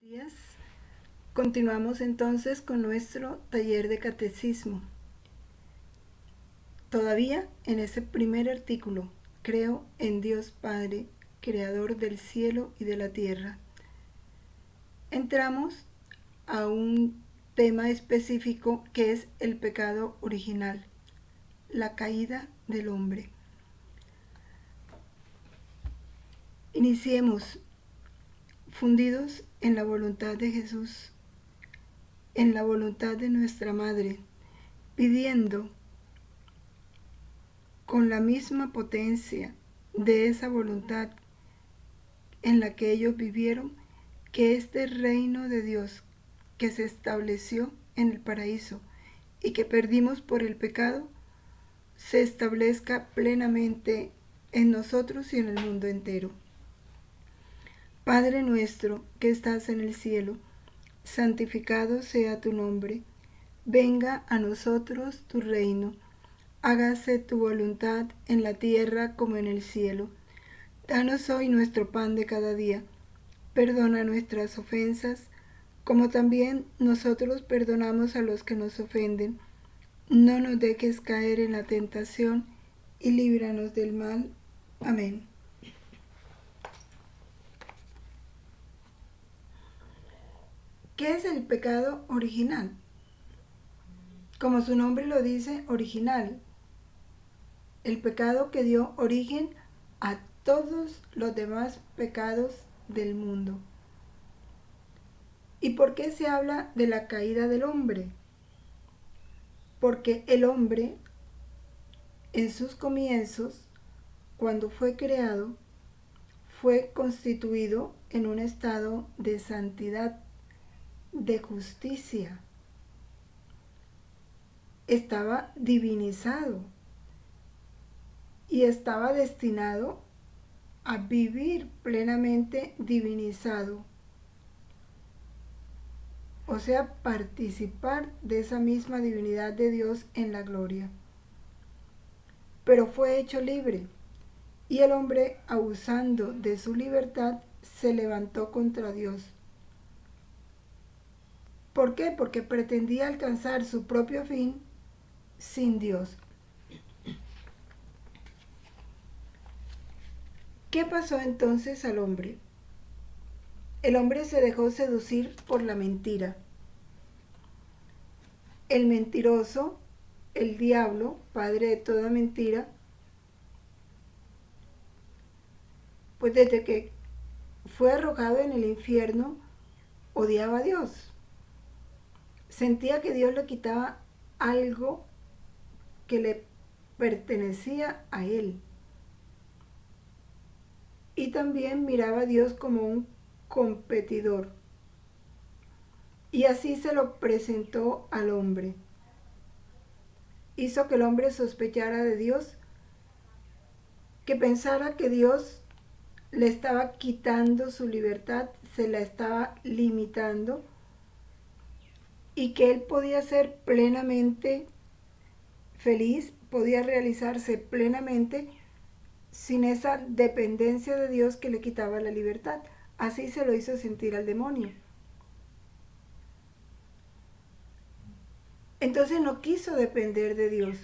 Días. Continuamos entonces con nuestro taller de catecismo. Todavía en ese primer artículo, creo en Dios Padre, creador del cielo y de la tierra. Entramos a un tema específico que es el pecado original, la caída del hombre. Iniciemos fundidos en la voluntad de Jesús, en la voluntad de nuestra Madre, pidiendo con la misma potencia de esa voluntad en la que ellos vivieron, que este reino de Dios que se estableció en el paraíso y que perdimos por el pecado, se establezca plenamente en nosotros y en el mundo entero. Padre nuestro que estás en el cielo, santificado sea tu nombre. Venga a nosotros tu reino. Hágase tu voluntad en la tierra como en el cielo. Danos hoy nuestro pan de cada día. Perdona nuestras ofensas, como también nosotros perdonamos a los que nos ofenden. No nos dejes caer en la tentación y líbranos del mal. Amén. ¿Qué es el pecado original? Como su nombre lo dice, original. El pecado que dio origen a todos los demás pecados del mundo. ¿Y por qué se habla de la caída del hombre? Porque el hombre, en sus comienzos, cuando fue creado, fue constituido en un estado de santidad, de justicia. Estaba divinizado y estaba destinado a vivir plenamente divinizado. O sea, participar de esa misma divinidad de Dios en la gloria. Pero fue hecho libre, y el hombre, abusando de su libertad, se levantó contra Dios. ¿Por qué? Porque pretendía alcanzar su propio fin sin Dios. ¿Qué pasó entonces al hombre? El hombre se dejó seducir por la mentira. El mentiroso, el diablo, padre de toda mentira, pues desde que fue arrojado en el infierno, odiaba a Dios. Sentía que Dios le quitaba algo que le pertenecía a él. Y también miraba a Dios como un competidor. Y así se lo presentó al hombre. Hizo que el hombre sospechara de Dios, que pensara que Dios le estaba quitando su libertad, se la estaba limitando, y que él podía ser plenamente feliz, podía realizarse plenamente sin esa dependencia de Dios que le quitaba la libertad. Así se lo hizo sentir al demonio. Entonces no quiso depender de Dios.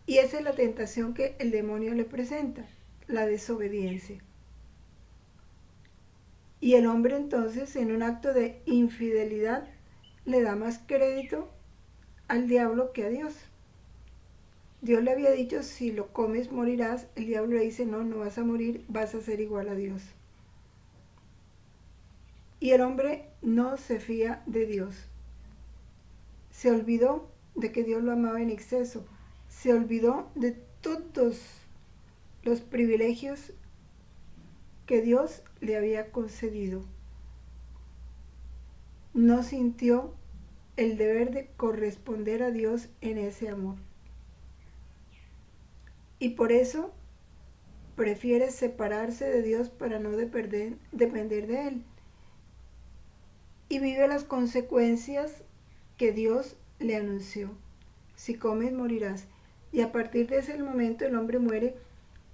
Y esa es la tentación que el demonio le presenta, la desobediencia. Y el hombre entonces, en un acto de infidelidad, le da más crédito al diablo que a Dios. Dios le había dicho, si lo comes morirás. El diablo le dice, no, no vas a morir, vas a ser igual a Dios. Y el hombre no se fía de Dios. Se olvidó de que Dios lo amaba en exceso. Se olvidó de todos los privilegios que Dios le había concedido. No sintió el deber de corresponder a Dios en ese amor. Y por eso prefiere separarse de Dios para no depender de Él. Y vive las consecuencias que Dios le anunció. Si comes, morirás. Y a partir de ese momento el hombre muere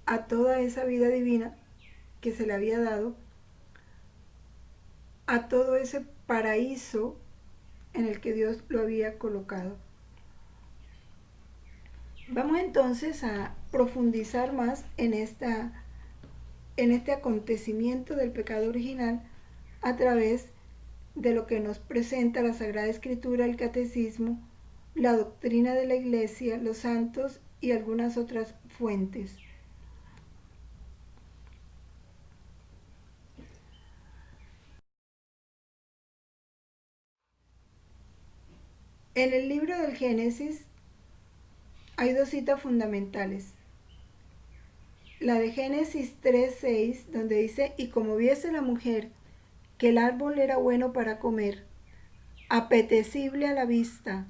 a toda esa vida divina que se le había dado a todo ese paraíso en el que Dios lo había colocado. Vamos entonces a profundizar más en este acontecimiento del pecado original a través de lo que nos presenta la Sagrada Escritura, el Catecismo, la doctrina de la Iglesia, los santos y algunas otras fuentes. En el libro del Génesis hay dos citas fundamentales. La de Génesis 3:6, donde dice: y como viese la mujer que el árbol era bueno para comer, apetecible a la vista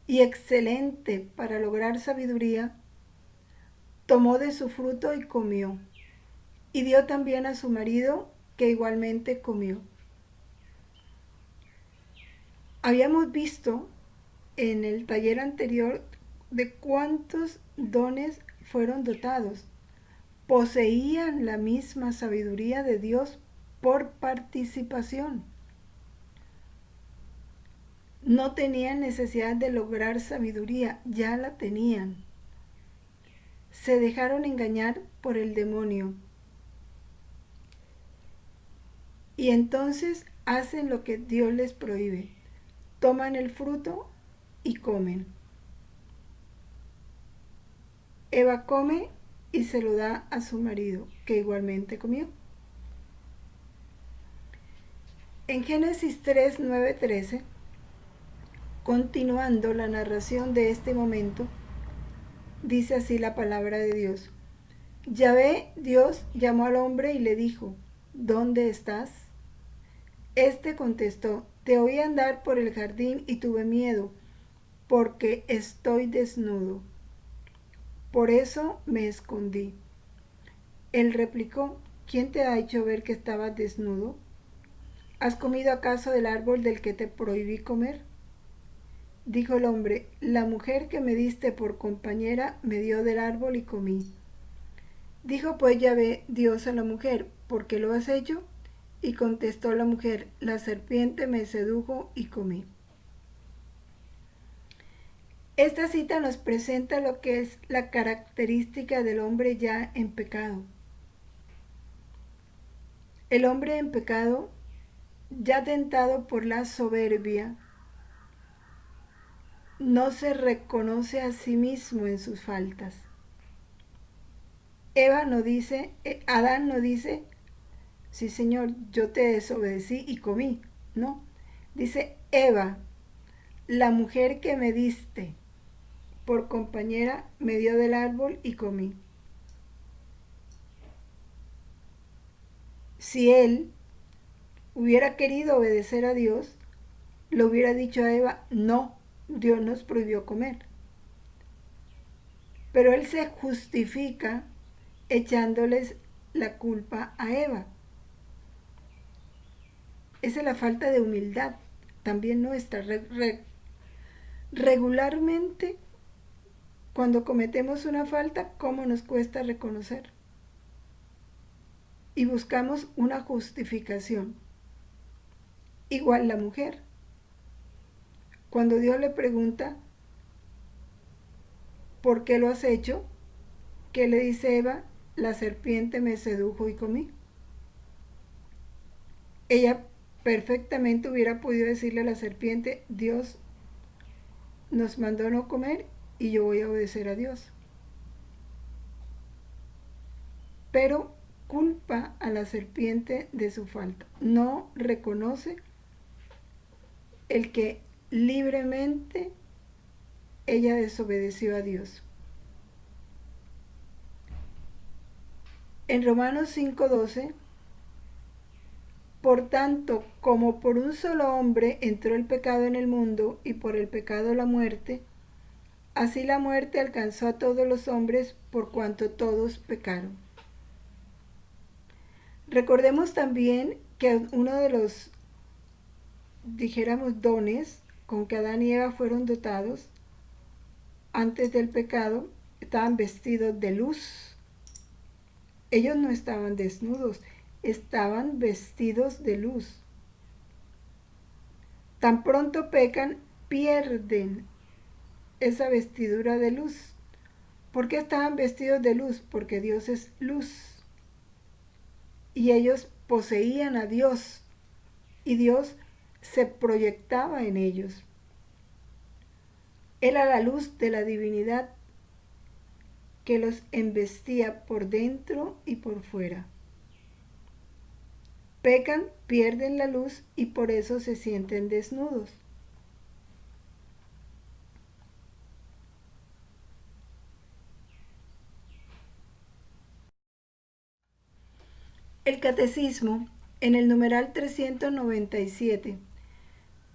y excelente para lograr sabiduría, tomó de su fruto y comió, y dio también a su marido, que igualmente comió. Habíamos visto en el taller anterior de cuántos dones fueron dotados. Poseían la misma sabiduría de Dios por participación. No tenían necesidad de lograr sabiduría, ya la tenían. Se dejaron engañar por el demonio. Y entonces hacen lo que Dios les prohíbe. Toman el fruto y comen. Eva come y se lo da a su marido, que igualmente comió. En Génesis 3, 9, 13, continuando la narración de este momento, dice así la palabra de Dios. Yahvé, Dios, llamó al hombre y le dijo: ¿dónde estás? Este contestó: te oí andar por el jardín y tuve miedo, porque estoy desnudo. Por eso me escondí. Él replicó: ¿quién te ha hecho ver que estabas desnudo? ¿Has comido acaso del árbol del que te prohibí comer? Dijo el hombre: la mujer que me diste por compañera me dio del árbol y comí. Dijo pues Yahvé Dios a la mujer: ¿por qué lo has hecho? Y contestó la mujer: la serpiente me sedujo y comí. Esta cita nos presenta lo que es la característica del hombre ya en pecado. El hombre en pecado, ya tentado por la soberbia, no se reconoce a sí mismo en sus faltas. Adán no dice: sí, Señor, yo te desobedecí y comí. No, dice: Eva, la mujer que me diste por compañera, me dio del árbol y comí. Si él hubiera querido obedecer a Dios, le hubiera dicho a Eva: no, Dios nos prohibió comer. Pero él se justifica echándoles la culpa a Eva. Esa es la falta de humildad, también nuestra. Regularmente, cuando cometemos una falta, ¿cómo nos cuesta reconocer? Y buscamos una justificación. Igual la mujer. Cuando Dios le pregunta: ¿por qué lo has hecho? ¿Qué le dice Eva? La serpiente me sedujo y comí. Ella perfectamente hubiera podido decirle a la serpiente: Dios nos mandó no comer y yo voy a obedecer a Dios. Pero culpa a la serpiente de su falta. No reconoce el que libremente ella desobedeció a Dios. En Romanos 5:12, por tanto, como por un solo hombre entró el pecado en el mundo y por el pecado la muerte, así la muerte alcanzó a todos los hombres por cuanto todos pecaron. Recordemos también que uno de los, dijéramos, dones con que Adán y Eva fueron dotados antes del pecado, estaban vestidos de luz. Ellos no estaban desnudos, estaban vestidos de luz. Tan pronto pecan, pierden esa vestidura de luz. ¿Por qué estaban vestidos de luz? Porque Dios es luz. Y ellos poseían a Dios. Y Dios se proyectaba en ellos. Era la luz de la divinidad que los embestía por dentro y por fuera. Pecan, pierden la luz y por eso se sienten desnudos. El Catecismo, en el numeral 397,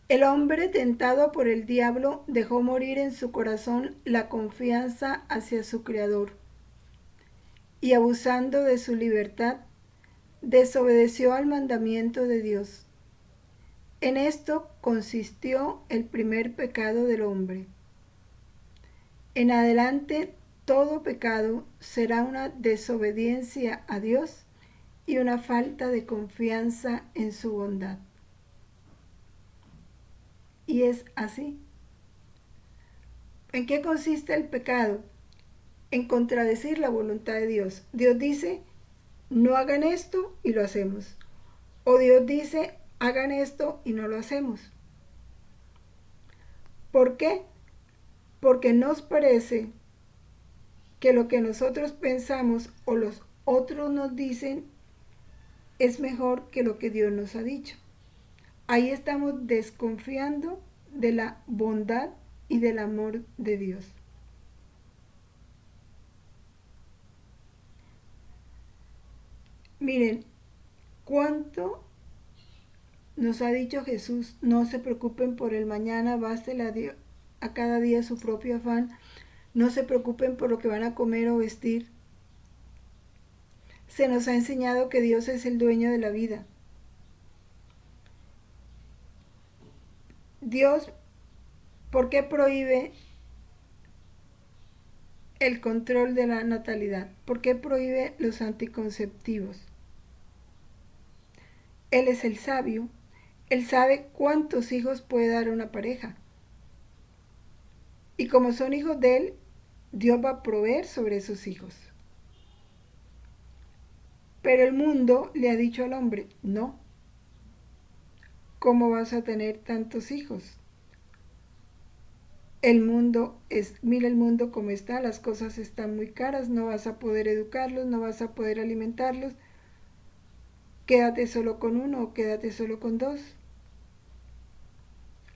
el hombre tentado por el diablo dejó morir en su corazón la confianza hacia su Creador y, abusando de su libertad, desobedeció al mandamiento de Dios. En esto consistió el primer pecado del hombre. En adelante, todo pecado será una desobediencia a Dios y una falta de confianza en su bondad. Y es así. ¿En qué consiste el pecado? En contradecir la voluntad de Dios. Dios dice, no hagan esto y lo hacemos. O Dios dice, hagan esto y no lo hacemos. ¿Por qué? Porque nos parece que lo que nosotros pensamos o los otros nos dicen es mejor que lo que Dios nos ha dicho. Ahí estamos desconfiando de la bondad y del amor de Dios. Miren, cuánto nos ha dicho Jesús, no se preocupen por el mañana, bástele a cada día su propio afán, no se preocupen por lo que van a comer o vestir. Se nos ha enseñado que Dios es el dueño de la vida. Dios, ¿por qué prohíbe el control de la natalidad? ¿Por qué prohíbe los anticonceptivos? Él es el sabio. Él sabe cuántos hijos puede dar una pareja. Y como son hijos de Él, Dios va a proveer sobre esos hijos. Pero el mundo le ha dicho al hombre, no. ¿Cómo vas a tener tantos hijos? Mira el mundo como está, las cosas están muy caras, no vas a poder educarlos, no vas a poder alimentarlos. Quédate solo con uno o quédate solo con dos.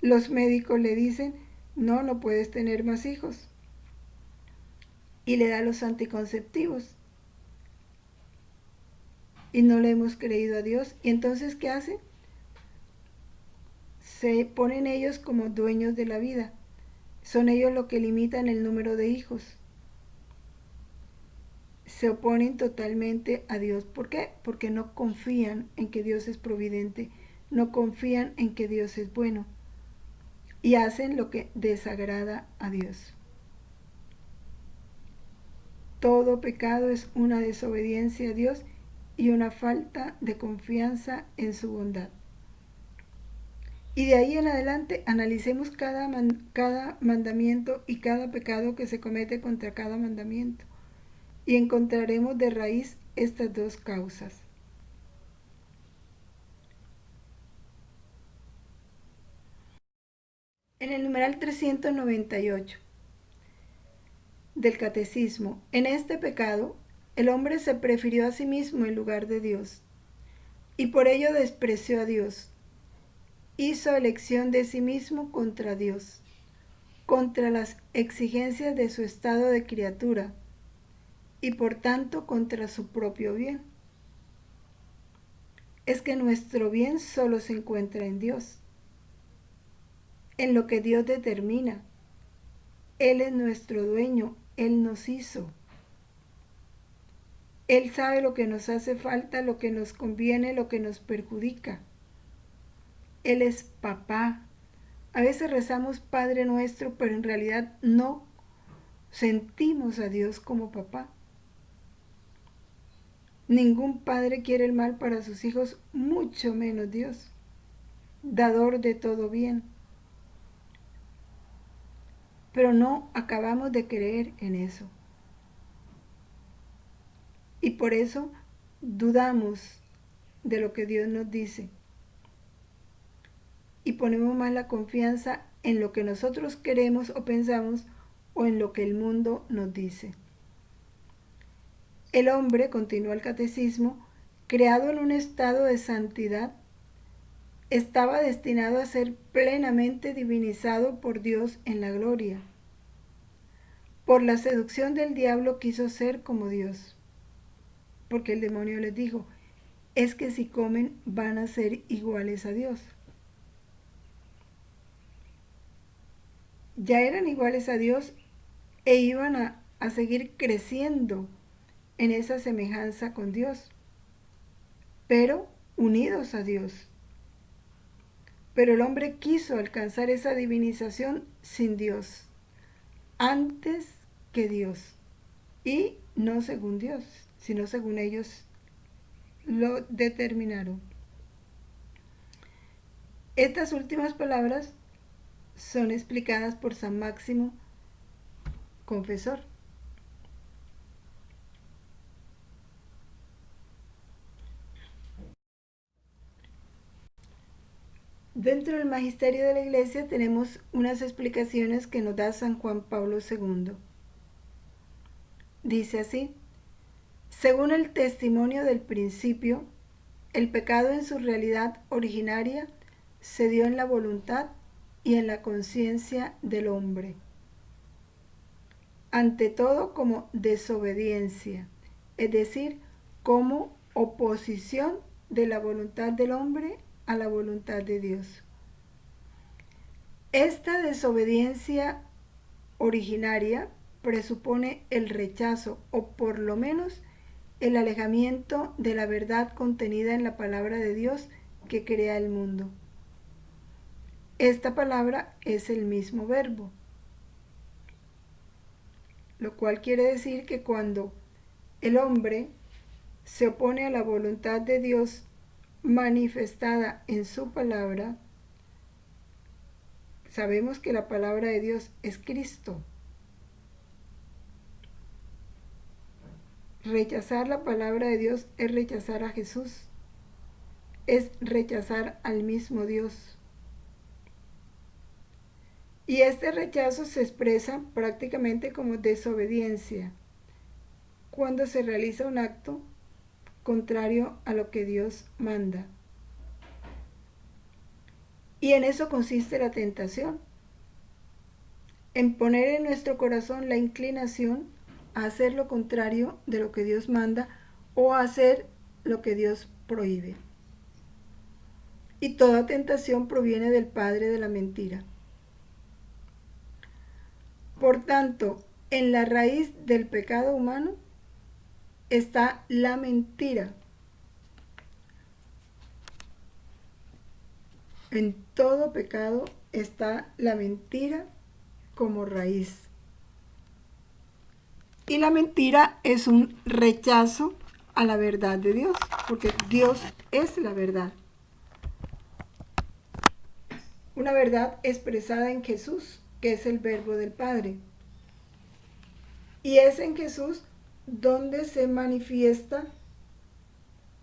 Los médicos le dicen, no, no puedes tener más hijos. Y le da los anticonceptivos. Y no le hemos creído a Dios. ¿Y entonces qué hace? Se ponen ellos como dueños de la vida. Son ellos los que limitan el número de hijos. Se oponen totalmente a Dios. ¿Por qué? Porque no confían en que Dios es providente. No confían en que Dios es bueno. Y hacen lo que desagrada a Dios. Todo pecado es una desobediencia a Dios y una falta de confianza en su bondad. Y de ahí en adelante analicemos cada mandamiento y cada pecado que se comete contra cada mandamiento. Y encontraremos de raíz estas dos causas. En el numeral 398 del Catecismo, en este pecado, el hombre se prefirió a sí mismo en lugar de Dios, y por ello despreció a Dios. Hizo elección de sí mismo contra Dios, contra las exigencias de su estado de criatura, y por tanto contra su propio bien. Es que nuestro bien solo se encuentra en Dios, en lo que Dios determina. Él es nuestro dueño, Él nos hizo. Él sabe lo que nos hace falta, lo que nos conviene, lo que nos perjudica. Él es papá. A veces rezamos Padre Nuestro, pero en realidad no sentimos a Dios como papá. Ningún padre quiere el mal para sus hijos, mucho menos Dios, dador de todo bien. Pero no acabamos de creer en eso. Y por eso dudamos de lo que Dios nos dice. Y ponemos más la confianza en lo que nosotros queremos o pensamos o en lo que el mundo nos dice. El hombre, continúa el catecismo, creado en un estado de santidad, estaba destinado a ser plenamente divinizado por Dios en la gloria. Por la seducción del diablo quiso ser como Dios, porque el demonio les dijo, es que si comen van a ser iguales a Dios. Ya eran iguales a Dios e iban a seguir creciendo en esa semejanza con Dios, pero unidos a Dios. Pero el hombre quiso alcanzar esa divinización sin Dios, antes que Dios, y no según Dios, sino según ellos lo determinaron. Estas últimas palabras son explicadas por San Máximo Confesor. Dentro del magisterio de la Iglesia tenemos unas explicaciones que nos da San Juan Pablo II. Dice así: según el testimonio del principio, el pecado en su realidad originaria se dio en la voluntad y en la conciencia del hombre. Ante todo como desobediencia, es decir, como oposición de la voluntad del hombre a la voluntad de Dios. Esta desobediencia originaria presupone el rechazo o por lo menos el alejamiento de la verdad contenida en la palabra de Dios que crea el mundo. Esta palabra es el mismo verbo, lo cual quiere decir que cuando el hombre se opone a la voluntad de Dios manifestada en su palabra, sabemos que la palabra de Dios es Cristo. Rechazar la palabra de Dios es rechazar a Jesús, es rechazar al mismo Dios. Y este rechazo se expresa prácticamente como desobediencia, cuando se realiza un acto contrario a lo que Dios manda. Y en eso consiste la tentación, en poner en nuestro corazón la inclinación a hacer lo contrario de lo que Dios manda o a hacer lo que Dios prohíbe. Y toda tentación proviene del padre de la mentira. Por tanto, en la raíz del pecado humano está la mentira. En todo pecado está la mentira como raíz. Y la mentira es un rechazo a la verdad de Dios, porque Dios es la verdad. Una verdad expresada en Jesús, que es el verbo del Padre. Y es en Jesús donde se manifiesta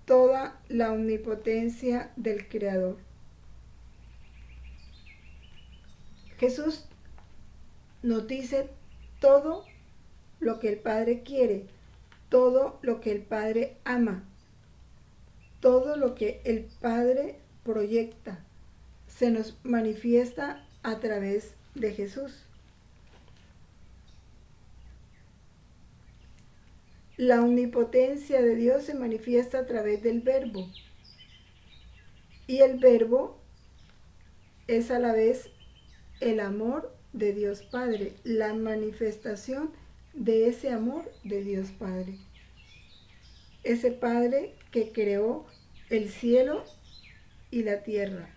toda la omnipotencia del Creador. Jesús nos dice todo lo que el Padre quiere, todo lo que el Padre ama, todo lo que el Padre proyecta, se nos manifiesta a través de Jesús. La omnipotencia de Dios se manifiesta a través del Verbo. Y el Verbo es a la vez el amor de Dios Padre, la manifestación de ese amor de Dios Padre. Ese Padre que creó el cielo y la tierra.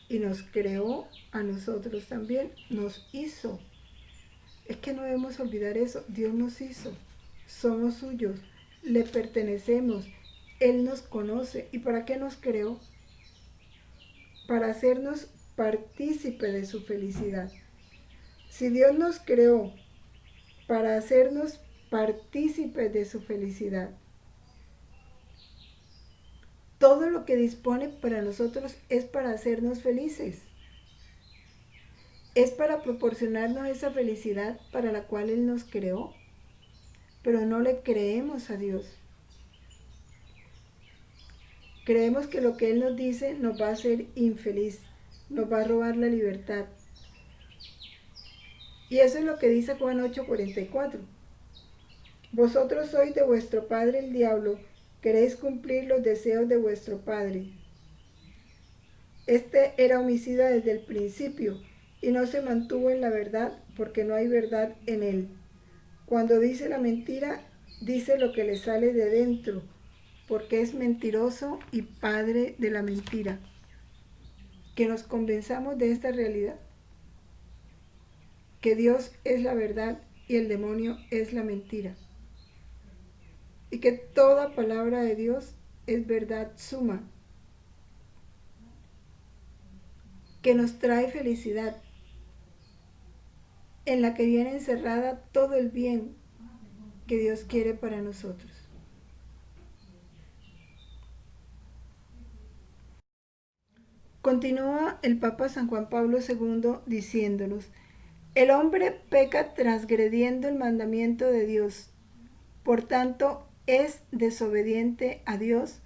Y nos creó a nosotros también, nos hizo. Es que no debemos olvidar eso, Dios nos hizo. somos suyos, le pertenecemos, Él nos conoce. ¿Y para qué nos creó? Para hacernos partícipe de su felicidad. Si Dios nos creó para hacernos partícipes de su felicidad, todo lo que dispone para nosotros es para hacernos felices. Es para proporcionarnos esa felicidad para la cual Él nos creó, pero no le creemos a Dios. Creemos que lo que Él nos dice nos va a hacer infeliz, nos va a robar la libertad. Y eso es lo que dice Juan 8:44. Vosotros sois de vuestro padre el diablo, queréis cumplir los deseos de vuestro padre. Este era homicida desde el principio y no se mantuvo en la verdad porque no hay verdad en él. Cuando dice la mentira, dice lo que le sale de dentro, porque es mentiroso y padre de la mentira. Que nos convenzamos de esta realidad, que Dios es la verdad y el demonio es la mentira, y que toda palabra de Dios es verdad suma, que nos trae felicidad, en la que viene encerrada todo el bien que Dios quiere para nosotros. Continúa el Papa San Juan Pablo II diciéndonos: el hombre peca transgrediendo el mandamiento de Dios, por tanto es desobediente a Dios,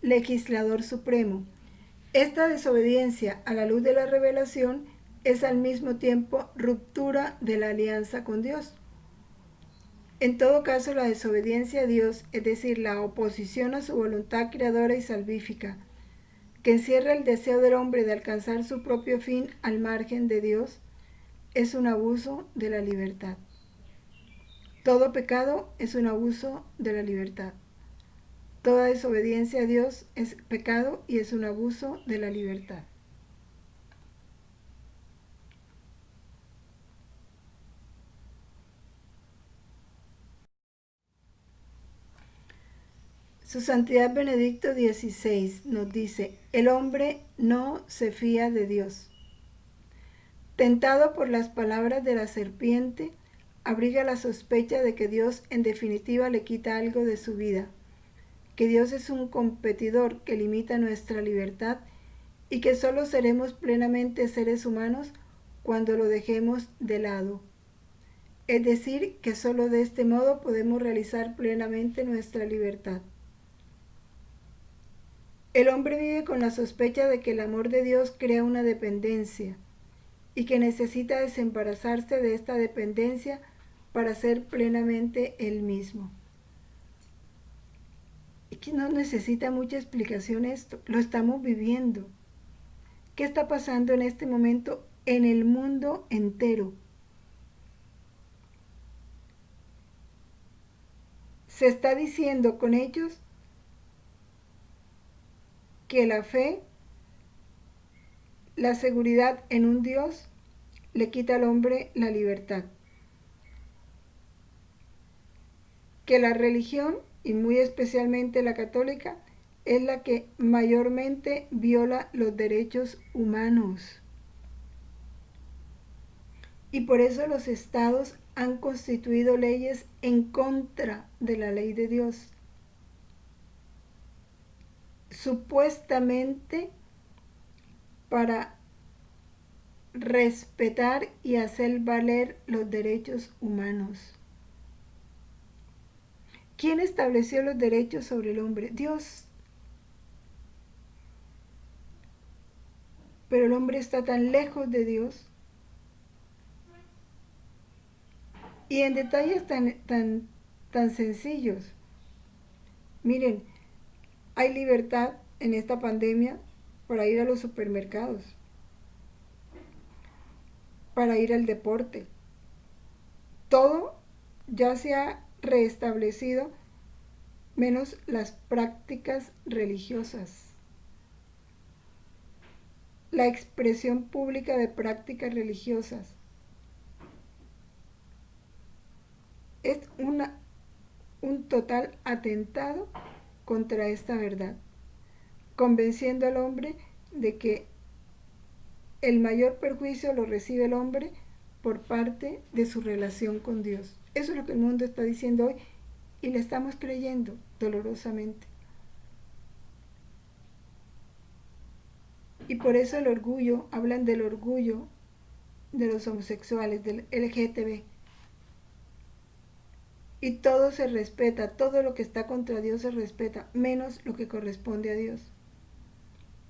legislador supremo. Esta desobediencia a la luz de la revelación es al mismo tiempo ruptura de la alianza con Dios. En todo caso, la desobediencia a Dios, es decir, la oposición a su voluntad creadora y salvífica, que encierra el deseo del hombre de alcanzar su propio fin al margen de Dios, es un abuso de la libertad. Todo pecado es un abuso de la libertad. Toda desobediencia a Dios es pecado y es un abuso de la libertad. Su Santidad Benedicto XVI nos dice: el hombre no se fía de Dios. Tentado por las palabras de la serpiente, abriga la sospecha de que Dios en definitiva le quita algo de su vida, que Dios es un competidor que limita nuestra libertad y que solo seremos plenamente seres humanos cuando lo dejemos de lado. Es decir, que solo de este modo podemos realizar plenamente nuestra libertad. El hombre vive con la sospecha de que el amor de Dios crea una dependencia y que necesita desembarazarse de esta dependencia para ser plenamente él mismo. Y que no necesita mucha explicación esto, lo estamos viviendo. ¿Qué está pasando en este momento en el mundo entero? Se está diciendo con ellos que la fe, la seguridad en un Dios, le quita al hombre la libertad. Que la religión, y muy especialmente la católica, es la que mayormente viola los derechos humanos. Y por eso los estados han constituido leyes en contra de la ley de Dios, supuestamente para respetar y hacer valer los derechos humanos. ¿Quién estableció los derechos sobre el hombre? Dios. Pero el hombre está tan lejos de Dios y en detalles tan sencillos. Miren, hay libertad en esta pandemia para ir a los supermercados, para ir al deporte. Todo ya se ha reestablecido, menos las prácticas religiosas. La expresión pública de prácticas religiosas es un total atentado contra esta verdad, convenciendo al hombre de que el mayor perjuicio lo recibe el hombre por parte de su relación con Dios. Eso es lo que el mundo está diciendo hoy y le estamos creyendo dolorosamente. Y por eso el orgullo, hablan del orgullo de los homosexuales, del LGTB. Y todo se respeta, todo lo que está contra Dios se respeta, menos lo que corresponde a Dios.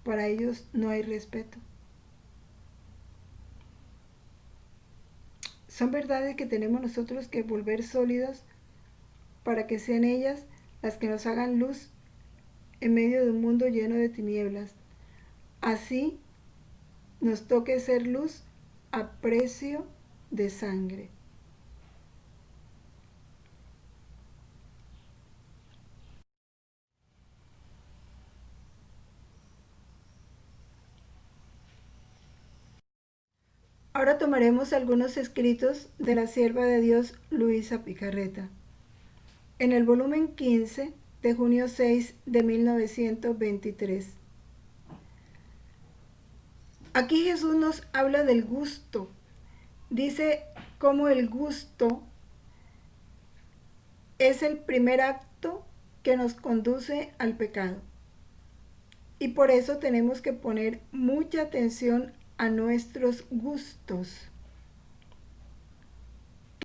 Para ellos no hay respeto. Son verdades que tenemos nosotros que volver sólidas para que sean ellas las que nos hagan luz en medio de un mundo lleno de tinieblas. Así nos toque ser luz a precio de sangre. Ahora tomaremos algunos escritos de la sierva de Dios Luisa Picarreta. En el volumen 15 de junio 6 de 1923. Aquí Jesús nos habla del gusto. Dice cómo el gusto es el primer acto que nos conduce al pecado. Y por eso tenemos que poner mucha atención a nuestros gustos.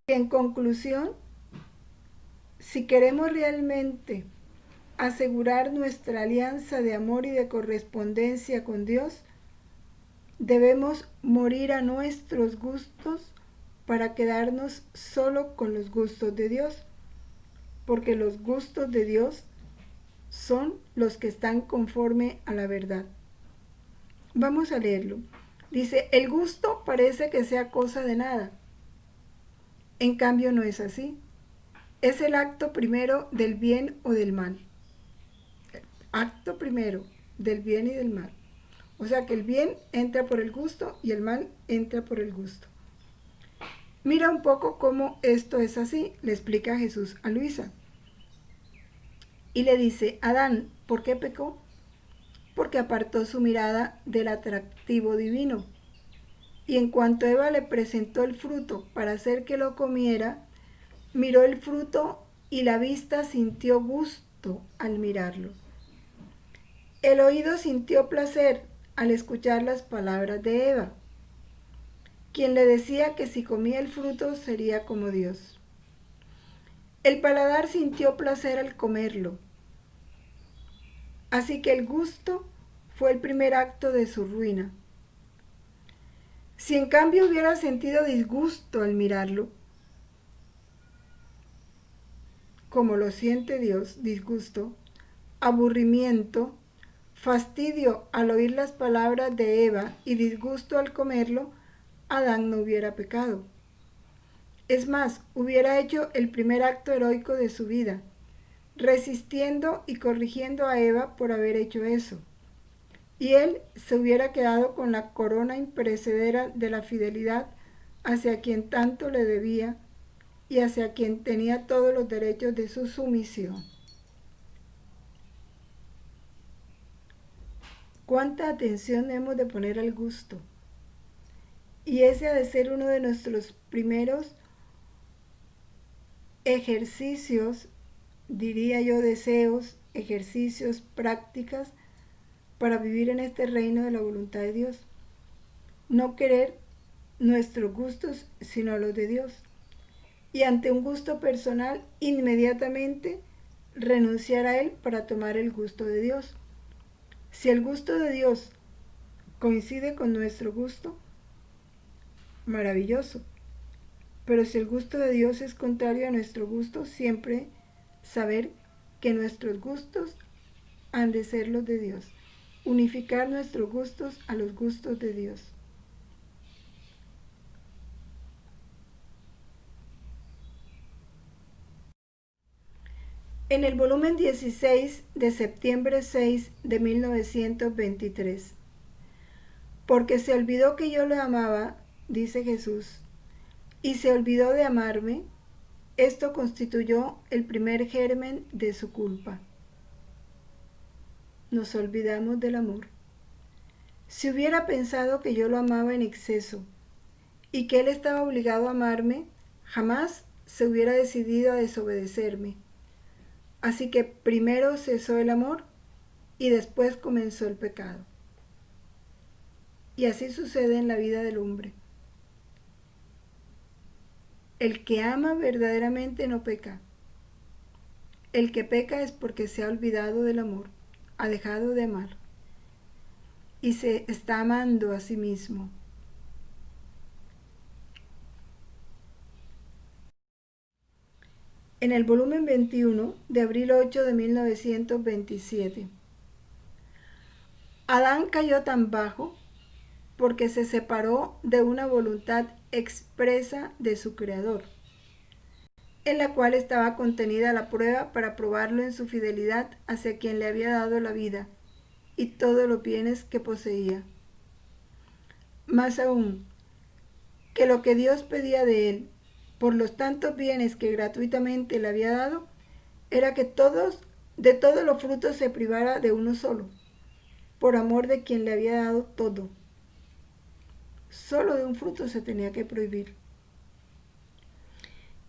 Que en conclusión, si queremos realmente asegurar nuestra alianza de amor y de correspondencia con Dios, debemos morir a nuestros gustos para quedarnos solo con los gustos de Dios, porque los gustos de Dios son los que están conforme a la verdad. Vamos a leerlo. Dice, el gusto parece que sea cosa de nada. En cambio no es así. Es el acto primero del bien o del mal. Acto primero del bien y del mal. O sea que el bien entra por el gusto y el mal entra por el gusto. Mira un poco cómo esto es así, le explica Jesús a Luisa. Y le dice, Adán, ¿por qué pecó? Porque apartó su mirada del atractivo divino. Y en cuanto Eva le presentó el fruto para hacer que lo comiera, miró el fruto y la vista sintió gusto al mirarlo. El oído sintió placer al escuchar las palabras de Eva, quien le decía que si comía el fruto sería como Dios. El paladar sintió placer al comerlo. Así que el gusto fue el primer acto de su ruina. Si en cambio hubiera sentido disgusto al mirarlo, como lo siente Dios, disgusto, aburrimiento, fastidio al oír las palabras de Eva y disgusto al comerlo, Adán no hubiera pecado. Es más, hubiera hecho el primer acto heroico de su vida, resistiendo y corrigiendo a Eva por haber hecho eso. Y él se hubiera quedado con la corona imperecedera de la fidelidad hacia quien tanto le debía y hacia quien tenía todos los derechos de su sumisión. ¿Cuánta atención hemos de poner al gusto? Y ese ha de ser uno de nuestros primeros ejercicios, diría yo, deseos, ejercicios, prácticas para vivir en este reino de la voluntad de Dios. No querer nuestros gustos, sino los de Dios. Y ante un gusto personal, inmediatamente renunciar a él para tomar el gusto de Dios. Si el gusto de Dios coincide con nuestro gusto, maravilloso. Pero si el gusto de Dios es contrario a nuestro gusto, siempre saber que nuestros gustos han de ser los de Dios. Unificar nuestros gustos a los gustos de Dios. En el volumen 16 de septiembre 6 de 1923. Porque se olvidó que yo le amaba, dice Jesús, y se olvidó de amarme, Esto constituyó el primer germen de su culpa. Nos olvidamos del amor. Si hubiera pensado que yo lo amaba en exceso y que él estaba obligado a amarme, jamás se hubiera decidido a desobedecerme. Así que primero cesó el amor y después comenzó el pecado. Y así sucede en la vida del hombre. El que ama verdaderamente no peca. El que peca es porque se ha olvidado del amor, ha dejado de amar y se está amando a sí mismo. En el volumen 21 de abril 8 de 1927, Adán cayó tan bajo porque se separó de una voluntad expresa de su Creador, en la cual estaba contenida la prueba para probarlo en su fidelidad hacia quien le había dado la vida y todos los bienes que poseía. Más aún, que lo que Dios pedía de él, por los tantos bienes que gratuitamente le había dado, era que de todos los frutos se privara de uno solo, por amor de quien le había dado todo. Solo de un fruto se tenía que prohibir.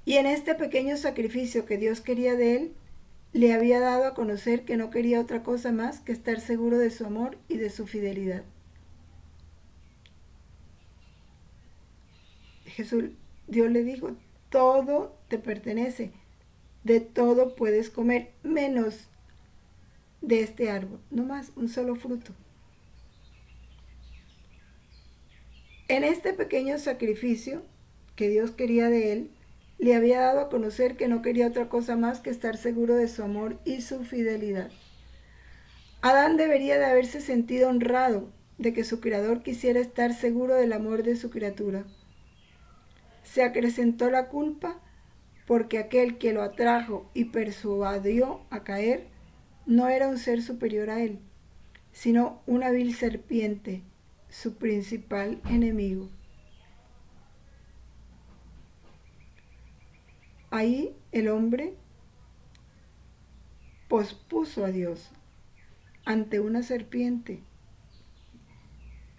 Y en este pequeño sacrificio que Dios quería de él, le había dado a conocer que no quería otra cosa más que estar seguro de su amor y de su fidelidad. Dios le dijo, todo te pertenece, de todo puedes comer, menos de este árbol, no más, un solo fruto. En este pequeño sacrificio que Dios quería de él, le había dado a conocer que no quería otra cosa más que estar seguro de su amor y su fidelidad. Adán debería de haberse sentido honrado de que su Creador quisiera estar seguro del amor de su criatura. Se acrecentó la culpa porque aquel que lo atrajo y persuadió a caer no era un ser superior a él, sino una vil serpiente, su principal enemigo. Ahí el hombre pospuso a Dios ante una serpiente.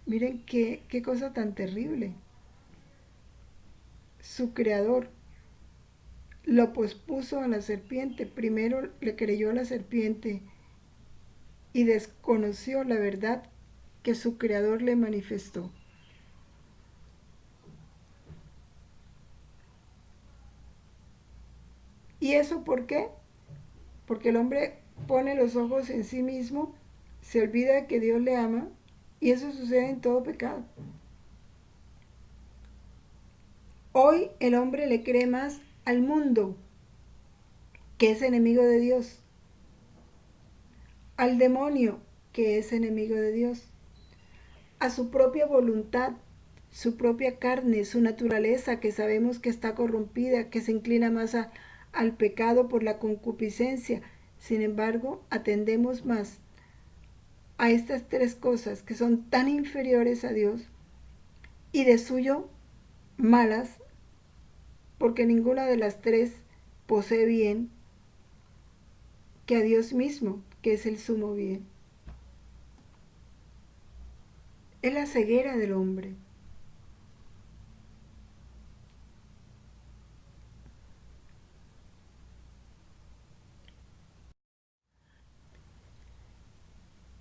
Miren qué cosa tan terrible. Su creador lo pospuso a la serpiente. Primero le creyó a la serpiente y desconoció la verdad que su creador le manifestó. ¿Y eso por qué? Porque el hombre pone los ojos en sí mismo, se olvida de que Dios le ama, y eso sucede en todo pecado. Hoy el hombre le cree más al mundo, que es enemigo de Dios, al demonio, que es enemigo de Dios, a su propia voluntad, su propia carne, su naturaleza, que sabemos que está corrompida, que se inclina más al pecado por la concupiscencia. Sin embargo, atendemos más a estas tres cosas que son tan inferiores a Dios y de suyo malas, porque ninguna de las tres posee bien, que a Dios mismo, que es el sumo bien. Es la ceguera del hombre.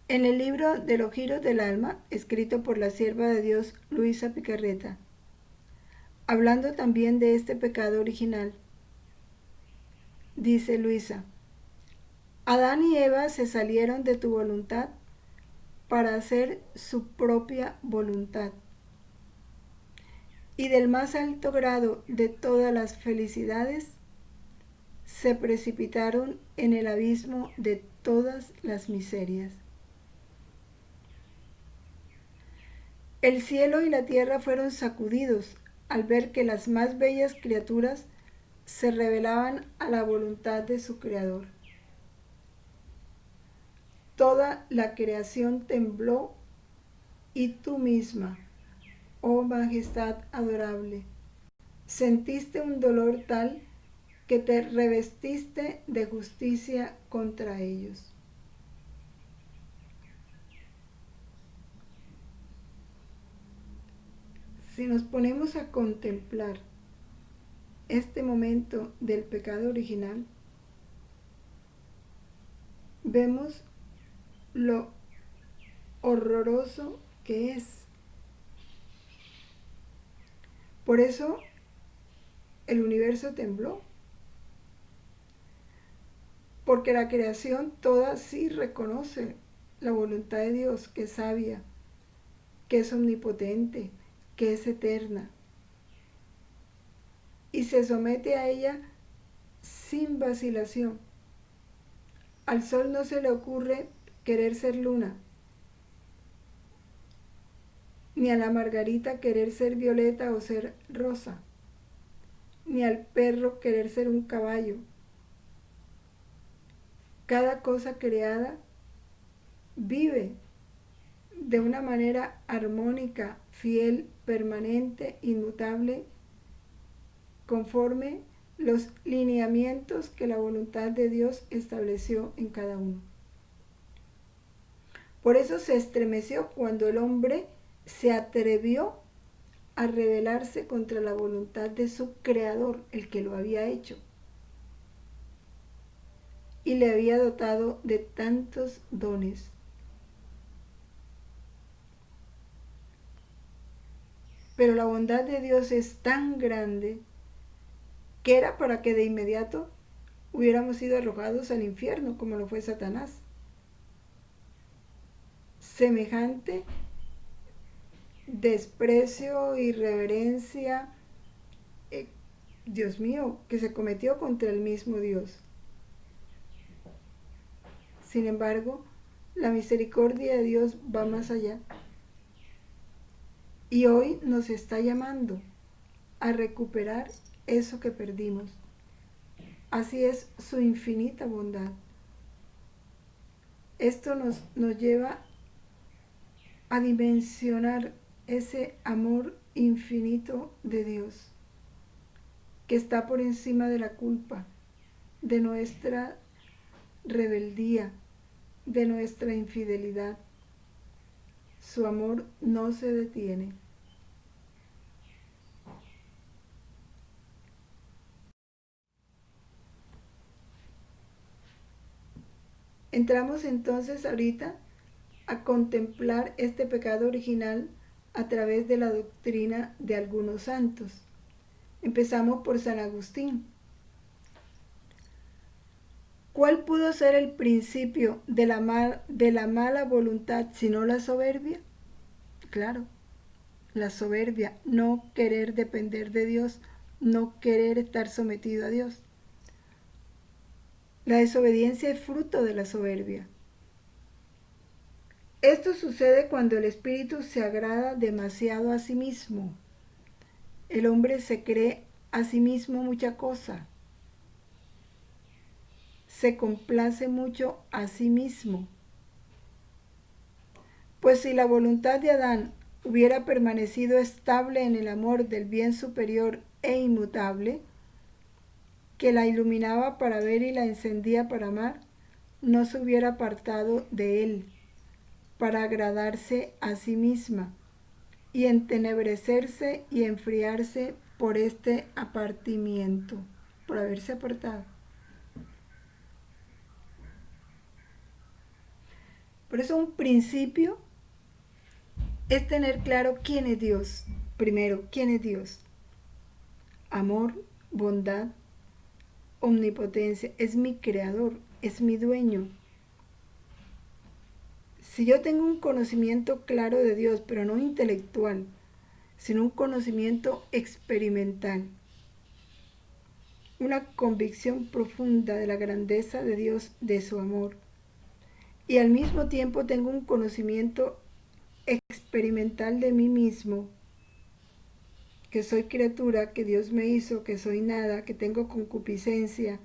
En el libro de los giros del alma, escrito por la sierva de Dios Luisa Picarreta, hablando también de este pecado original, dice Luisa: Adán y Eva se salieron de tu voluntad para hacer su propia voluntad. Y del más alto grado de todas las felicidades, se precipitaron en el abismo de todas las miserias. El cielo y la tierra fueron sacudidos al ver que las más bellas criaturas se rebelaban a la voluntad de su Creador. Toda la creación tembló y tú misma, oh majestad adorable, sentiste un dolor tal que te revestiste de justicia contra ellos. Si nos ponemos a contemplar este momento del pecado original, vemos lo horroroso que es. Por eso el universo tembló, porque la creación toda sí reconoce la voluntad de Dios, que es sabia, que es omnipotente, que es eterna, y se somete a ella sin vacilación. Al sol no se le ocurre querer ser luna, ni a la margarita querer ser violeta o ser rosa, ni al perro querer ser un caballo. Cada cosa creada vive de una manera armónica, fiel, permanente, inmutable, conforme los lineamientos que la voluntad de Dios estableció en cada uno. Por eso se estremeció cuando el hombre se atrevió a rebelarse contra la voluntad de su creador, el que lo había hecho, y le había dotado de tantos dones. Pero la bondad de Dios es tan grande que era para que de inmediato hubiéramos sido arrojados al infierno, como lo fue Satanás. Semejante desprecio, irreverencia, Dios mío, que se cometió contra el mismo Dios. Sin embargo, la misericordia de Dios va más allá. Y hoy nos está llamando a recuperar eso que perdimos. Así es su infinita bondad. Esto nos lleva a dimensionar ese amor infinito de Dios, que está por encima de la culpa, de nuestra rebeldía, de nuestra infidelidad. Su amor no se detiene. Entramos entonces ahorita a contemplar este pecado original a través de la doctrina de algunos santos. Empezamos por San Agustín. ¿Cuál pudo ser el principio de la mala voluntad sino la soberbia? Claro, la soberbia, no querer depender de Dios, no querer estar sometido a Dios. La desobediencia es fruto de la soberbia. Esto sucede cuando el espíritu se agrada demasiado a sí mismo. El hombre se cree a sí mismo mucha cosa. Se complace mucho a sí mismo. Pues si la voluntad de Adán hubiera permanecido estable en el amor del bien superior e inmutable, que la iluminaba para ver y la encendía para amar, no se hubiera apartado de él para agradarse a sí misma y entenebrecerse y enfriarse por este apartamiento, por haberse apartado. Por eso un principio es tener claro quién es Dios. Primero, ¿quién es Dios? Amor, bondad, omnipotencia. Es mi creador, es mi dueño. Si yo tengo un conocimiento claro de Dios, pero no intelectual, sino un conocimiento experimental, una convicción profunda de la grandeza de Dios, de su amor, y al mismo tiempo tengo un conocimiento experimental de mí mismo, que soy criatura, que Dios me hizo, que soy nada, que tengo concupiscencia,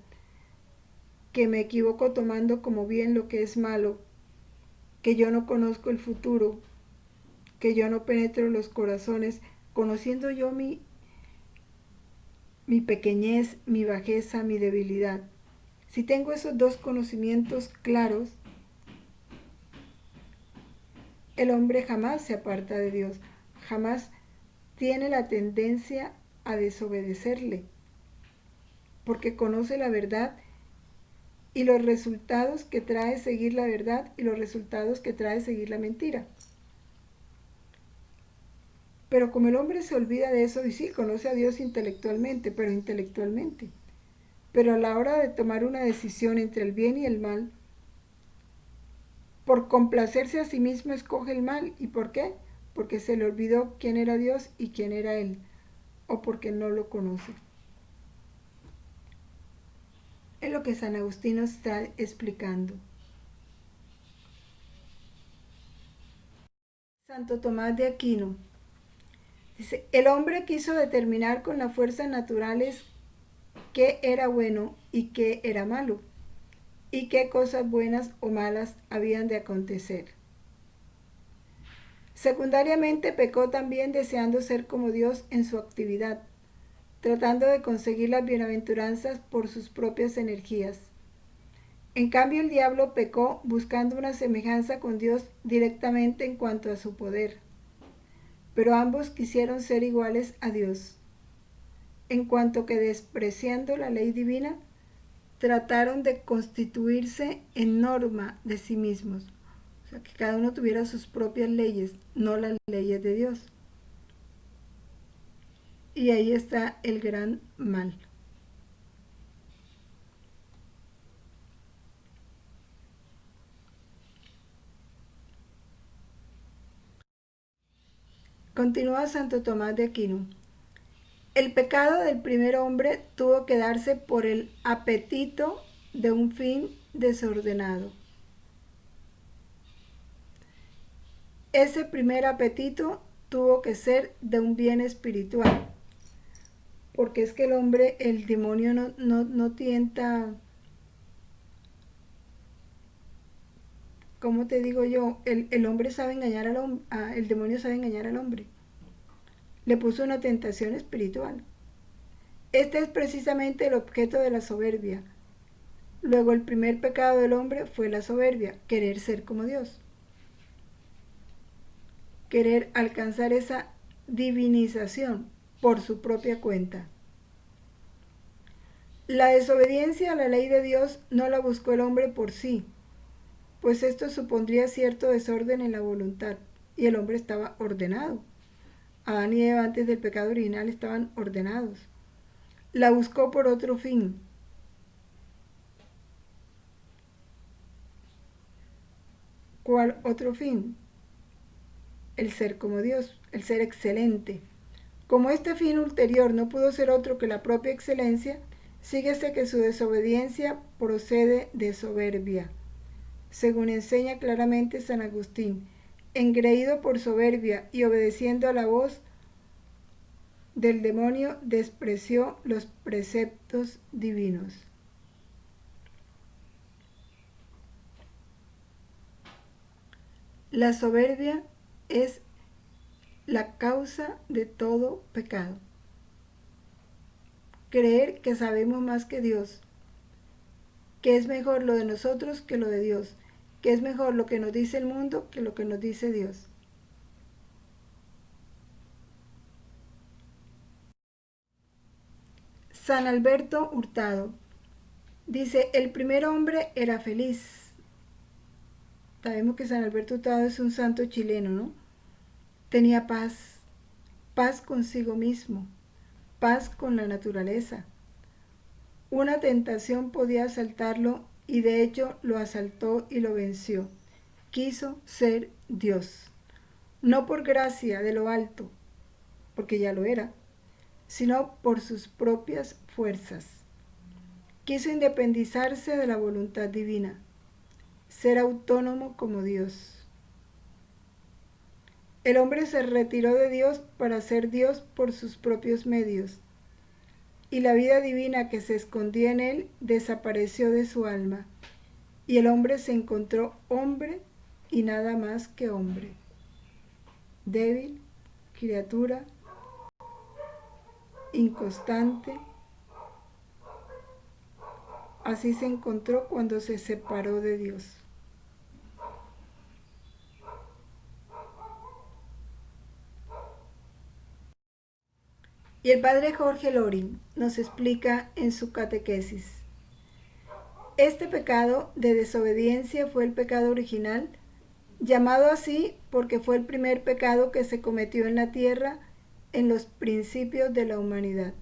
que me equivoco tomando como bien lo que es malo, que yo no conozco el futuro, que yo no penetro los corazones, conociendo yo mi pequeñez, mi bajeza, mi debilidad. Si tengo esos dos conocimientos claros, el hombre jamás se aparta de Dios, jamás tiene la tendencia a desobedecerle, porque conoce la verdad y los resultados que trae seguir la verdad y los resultados que trae seguir la mentira. Pero como el hombre se olvida de eso, y sí, conoce a Dios intelectualmente, pero a la hora de tomar una decisión entre el bien y el mal, por complacerse a sí mismo escoge el mal. ¿Y por qué? Porque se le olvidó quién era Dios y quién era Él, o porque no lo conoce. Es lo que San Agustín nos está explicando. Santo Tomás de Aquino dice, el hombre quiso determinar con las fuerzas naturales qué era bueno y qué era malo, y qué cosas buenas o malas habían de acontecer. Secundariamente pecó también deseando ser como Dios en su actividad, tratando de conseguir las bienaventuranzas por sus propias energías. En cambio, el diablo pecó buscando una semejanza con Dios directamente en cuanto a su poder. Pero ambos quisieron ser iguales a Dios, en cuanto que despreciando la ley divina, trataron de constituirse en norma de sí mismos. O sea, que cada uno tuviera sus propias leyes, no las leyes de Dios. Y ahí está el gran mal. Continúa Santo Tomás de Aquino. El pecado del primer hombre tuvo que darse por el apetito de un fin desordenado. Ese primer apetito tuvo que ser de un bien espiritual, porque es que el hombre, el demonio no tienta, ¿cómo te digo yo? El hombre sabe engañar al hombre, el demonio sabe engañar al hombre. Le puso una tentación espiritual. Este es precisamente el objeto de la soberbia. Luego el primer pecado del hombre fue la soberbia, querer ser como Dios. Querer alcanzar esa divinización por su propia cuenta. La desobediencia a la ley de Dios no la buscó el hombre por sí, pues esto supondría cierto desorden en la voluntad, y el hombre estaba ordenado. Adán y Eva antes del pecado original estaban ordenados. La buscó por otro fin. ¿Cuál otro fin? El ser como Dios, el ser excelente. Como este fin ulterior no pudo ser otro que la propia excelencia, síguese que su desobediencia procede de soberbia, según enseña claramente San Agustín, engreído por soberbia y obedeciendo a la voz del demonio, despreció los preceptos divinos. La soberbia es la causa de todo pecado. Creer que sabemos más que Dios, que es mejor lo de nosotros que lo de Dios, que es mejor lo que nos dice el mundo que lo que nos dice Dios. San Alberto Hurtado dice, el primer hombre era feliz. Sabemos que San Alberto Hurtado es un santo chileno, ¿no? Tenía paz, paz consigo mismo, paz con la naturaleza. Una tentación podía asaltarlo y de hecho lo asaltó y lo venció. Quiso ser Dios, no por gracia de lo alto, porque ya lo era, sino por sus propias fuerzas. Quiso independizarse de la voluntad divina, ser autónomo como Dios. El hombre se retiró de Dios para ser Dios por sus propios medios, y la vida divina que se escondía en él desapareció de su alma, y el hombre se encontró hombre y nada más que hombre. Débil, criatura, inconstante, Así se encontró cuando se separó de Dios. Y el padre Jorge Loring nos explica en su catequesis: este pecado de desobediencia fue el pecado original, llamado así porque fue el primer pecado que se cometió en la tierra en los principios de la humanidad.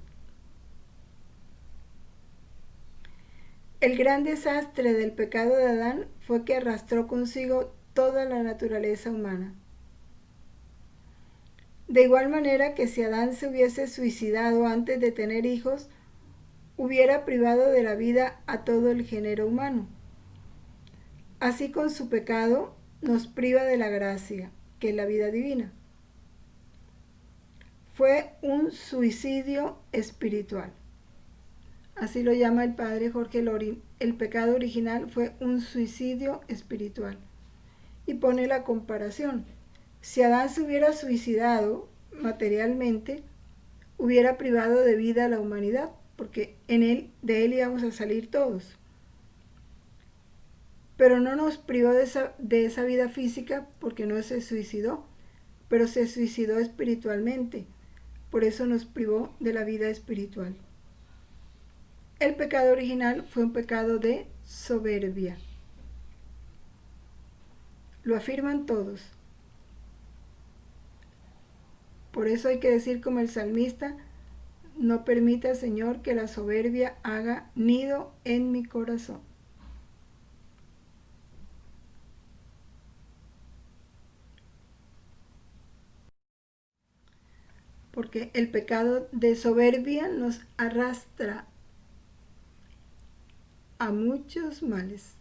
El gran desastre del pecado de Adán fue que arrastró consigo toda la naturaleza humana. De igual manera que si Adán se hubiese suicidado antes de tener hijos, hubiera privado de la vida a todo el género humano. Así con su pecado nos priva de la gracia, que es la vida divina. Fue un suicidio espiritual. Así lo llama el padre Jorge Loring. El pecado original fue un suicidio espiritual. Y pone la comparación. Si Adán se hubiera suicidado materialmente, hubiera privado de vida a la humanidad, porque de él íbamos a salir todos. Pero no nos privó de esa vida física porque no se suicidó, pero se suicidó espiritualmente. Por eso nos privó de la vida espiritual. El pecado original fue un pecado de soberbia. Lo afirman todos. Por eso hay que decir como el salmista: no permita, Señor, que la soberbia haga nido en mi corazón. Porque el pecado de soberbia nos arrastra a muchos males.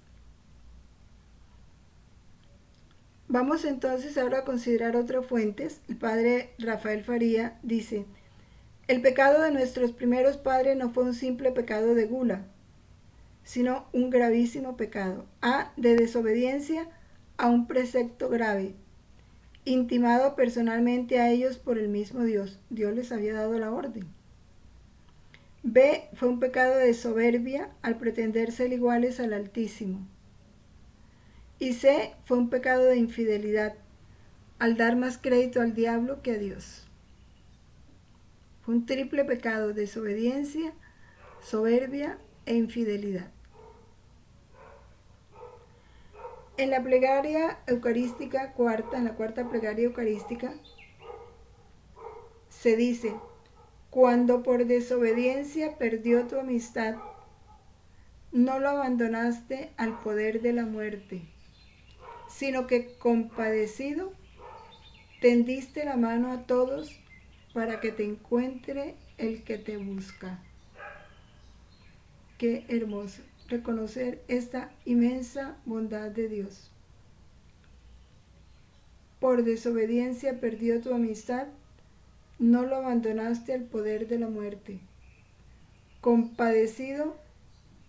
Vamos entonces ahora a considerar otras fuentes. El padre Rafael Faría dice: el pecado de nuestros primeros padres no fue un simple pecado de gula, sino un gravísimo pecado, de desobediencia a un precepto grave, intimado personalmente a ellos por el mismo Dios. Dios les había dado la orden. B, fue un pecado de soberbia al pretender ser iguales al Altísimo. Y C, fue un pecado de infidelidad al dar más crédito al diablo que a Dios. Fue un triple pecado: desobediencia, soberbia e infidelidad. En la plegaria eucarística cuarta, en la cuarta plegaria eucarística, se dice: cuando por desobediencia perdió tu amistad, no lo abandonaste al poder de la muerte, sino que compadecido tendiste la mano a todos para que te encuentre el que te busca. Qué hermoso reconocer esta inmensa bondad de Dios. Por desobediencia perdió tu amistad, no lo abandonaste al poder de la muerte. Compadecido,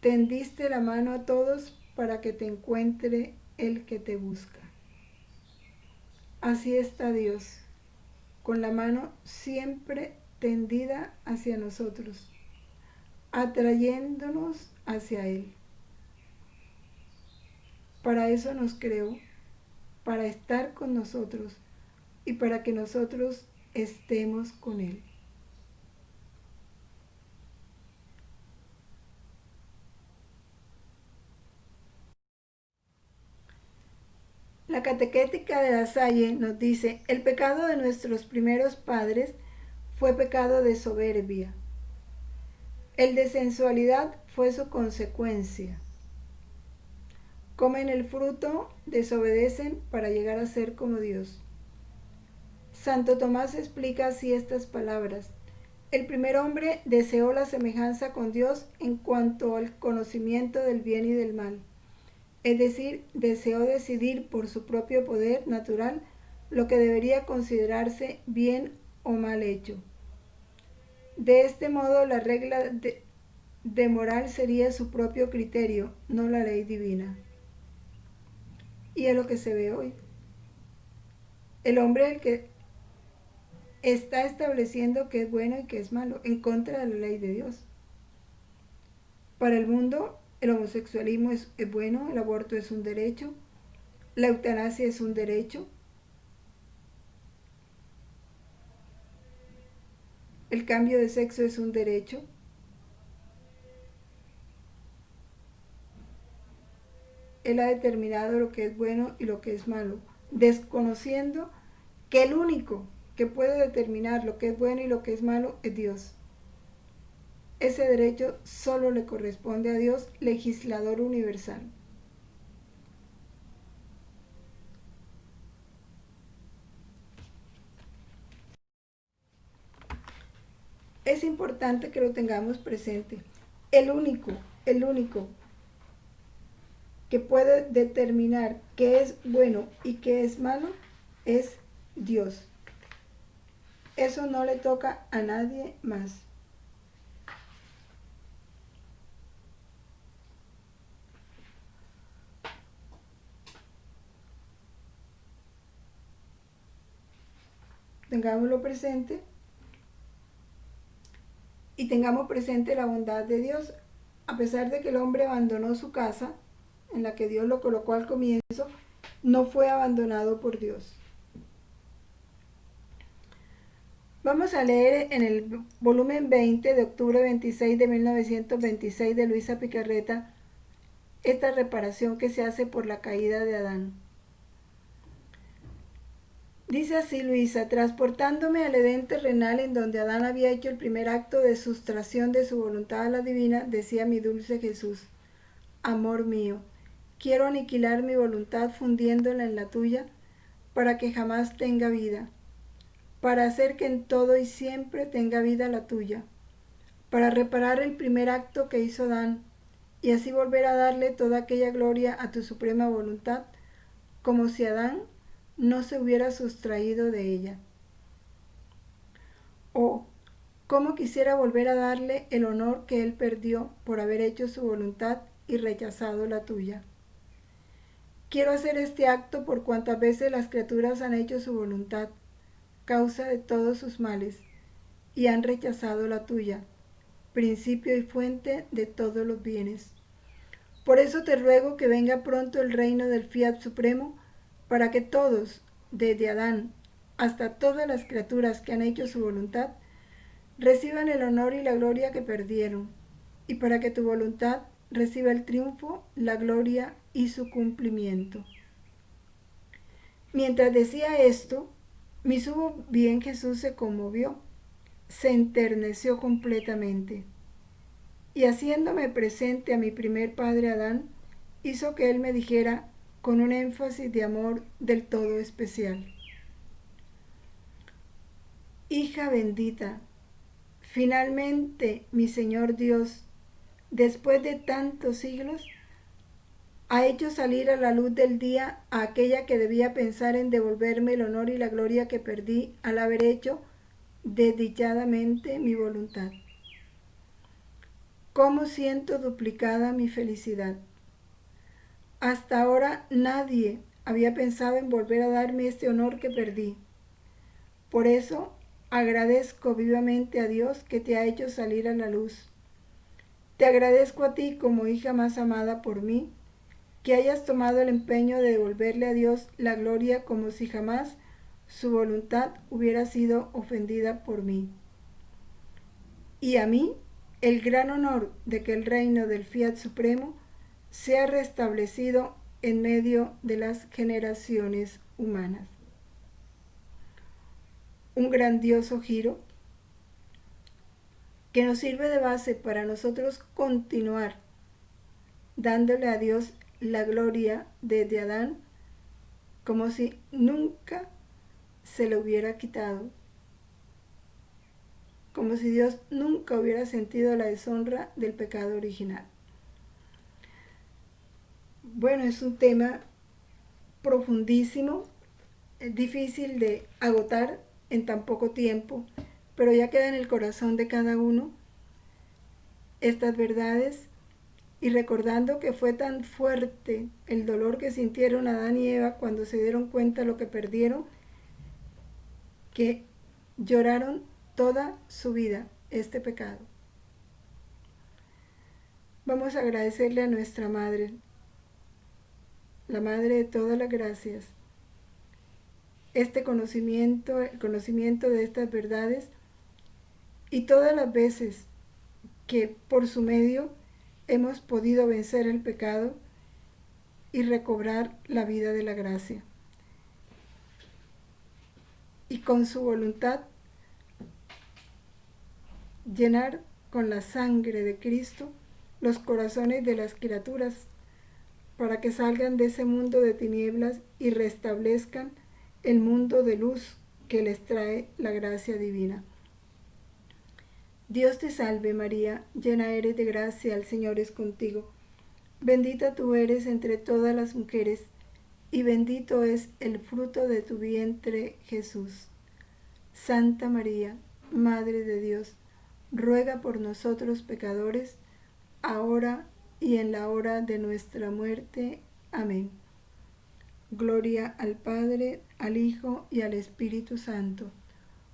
tendiste la mano a todos para que te encuentre el que te busca. Así está Dios, con la mano siempre tendida hacia nosotros, atrayéndonos hacia Él. Para eso nos creó, para estar con nosotros y para que nosotros estemos con Él. La catequética de La Salle nos dice: el pecado de nuestros primeros padres fue pecado de soberbia. El de sensualidad fue su consecuencia. Comen el fruto, desobedecen para llegar a ser como Dios. Santo Tomás explica así estas palabras: el primer hombre deseó la semejanza con Dios en cuanto al conocimiento del bien y del mal. Es decir, deseó decidir por su propio poder natural lo que debería considerarse bien o mal hecho. De este modo, la regla de moral sería su propio criterio, no la ley divina. Y es lo que se ve hoy. El hombre el que está estableciendo qué es bueno y qué es malo, en contra de la ley de Dios. Para el mundo, el homosexualismo es bueno, el aborto es un derecho, la eutanasia es un derecho, el cambio de sexo es un derecho. Él ha determinado lo que es bueno y lo que es malo, desconociendo que el único que puede determinar lo que es bueno y lo que es malo es Dios. Ese derecho solo le corresponde a Dios, legislador universal. Es importante que lo tengamos presente. El único, el único que puede determinar qué es bueno y qué es malo es Dios. Eso no le toca a nadie más. Tengámoslo presente y tengamos presente la bondad de Dios. A pesar de que el hombre abandonó su casa, en la que Dios lo colocó al comienzo, no fue abandonado por Dios. Vamos a leer en el volumen 20 de octubre 26 de 1926 de Luisa Picarreta esta reparación que se hace por la caída de Adán. Dice así Luisa: transportándome al Edén terrenal en donde Adán había hecho el primer acto de sustracción de su voluntad a la divina, decía mi dulce Jesús: amor mío, quiero aniquilar mi voluntad fundiéndola en la tuya para que jamás tenga vida, para hacer que en todo y siempre tenga vida la tuya, para reparar el primer acto que hizo Adán y así volver a darle toda aquella gloria a tu suprema voluntad, como si Adán no se hubiera sustraído de ella. Oh, cómo quisiera volver a darle el honor que él perdió por haber hecho su voluntad y rechazado la tuya. Quiero hacer este acto por cuantas veces las criaturas han hecho su voluntad, causa de todos sus males, y han rechazado la tuya, principio y fuente de todos los bienes. Por eso te ruego que venga pronto el reino del Fiat Supremo, para que todos, desde Adán hasta todas las criaturas que han hecho su voluntad, reciban el honor y la gloria que perdieron, y para que tu voluntad reciba el triunfo, la gloria y su cumplimiento. Mientras decía esto, mi sumo bien Jesús se conmovió, se enterneció completamente, y haciéndome presente a mi primer padre Adán, hizo que él me dijera con un énfasis de amor del todo especial: hija bendita, finalmente mi Señor Dios, después de tantos siglos, ha hecho salir a la luz del día a aquella que debía pensar en devolverme el honor y la gloria que perdí al haber hecho desdichadamente mi voluntad. ¿Cómo siento duplicada mi felicidad? Hasta ahora nadie había pensado en volver a darme este honor que perdí. Por eso agradezco vivamente a Dios que te ha hecho salir a la luz. Te agradezco a ti como hija más amada por mí, que hayas tomado el empeño de devolverle a Dios la gloria como si jamás su voluntad hubiera sido ofendida por mí. Y a mí el gran honor de que el reino del Fiat Supremo sea restablecido en medio de las generaciones humanas. Un grandioso giro que nos sirve de base para nosotros continuar dándole a Dios la gloria desde Adán, como si nunca se le hubiera quitado, como si Dios nunca hubiera sentido la deshonra del pecado original. Bueno, es un tema profundísimo, es difícil de agotar en tan poco tiempo, pero ya queda en el corazón de cada uno estas verdades, y recordando que fue tan fuerte el dolor que sintieron Adán y Eva cuando se dieron cuenta de lo que perdieron, que lloraron toda su vida este pecado. Vamos a agradecerle a nuestra Madre, la Madre de todas las gracias, este conocimiento, el conocimiento de estas verdades y todas las veces que por su medio hemos podido vencer el pecado y recobrar la vida de la gracia. Y con su voluntad llenar con la sangre de Cristo los corazones de las criaturas para que salgan de ese mundo de tinieblas y restablezcan el mundo de luz que les trae la gracia divina. Dios te salve María, llena eres de gracia, el Señor es contigo. Bendita tú eres entre todas las mujeres, y bendito es el fruto de tu vientre, Jesús. Santa María, Madre de Dios, ruega por nosotros pecadores, ahora y en la hora de nuestra muerte. Amén. Gloria al Padre, al Hijo y al Espíritu Santo,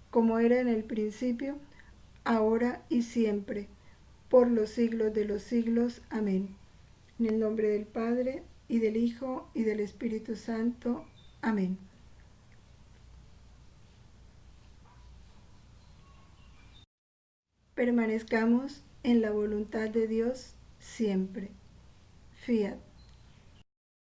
como era en el principio, ahora y siempre, por los siglos de los siglos. Amén. En el nombre del Padre, y del Hijo, y del Espíritu Santo. Amén. Permanezcamos en la voluntad de Dios siempre. Fiat.